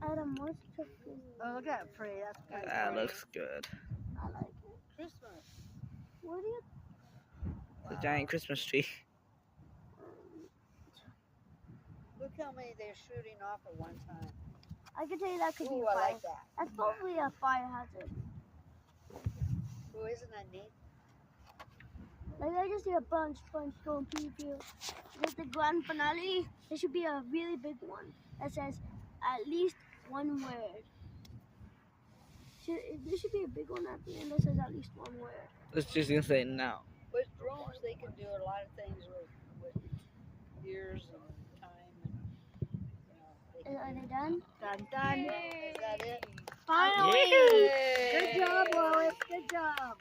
Adam, what's Christmas? Oh, look at that pretty. That's pretty. That looks good. I like it. Christmas. What do you? The giant Christmas tree. Look how many they're shooting off at one time. I can tell you that could be Ooh, a I fire. like that. That's probably a fire hazard. Ooh, isn't that neat? Like I just see a bunch going pew pew. There's the grand finale. There should be a really big one that says at least one word. There should be a big one at the end that says at least one word. It's just gonna say no. With drones, they can do a lot of things with years and time. And, Are they done? Done, done. Is that it? Finally! Yay! Good job, Lois. Good job.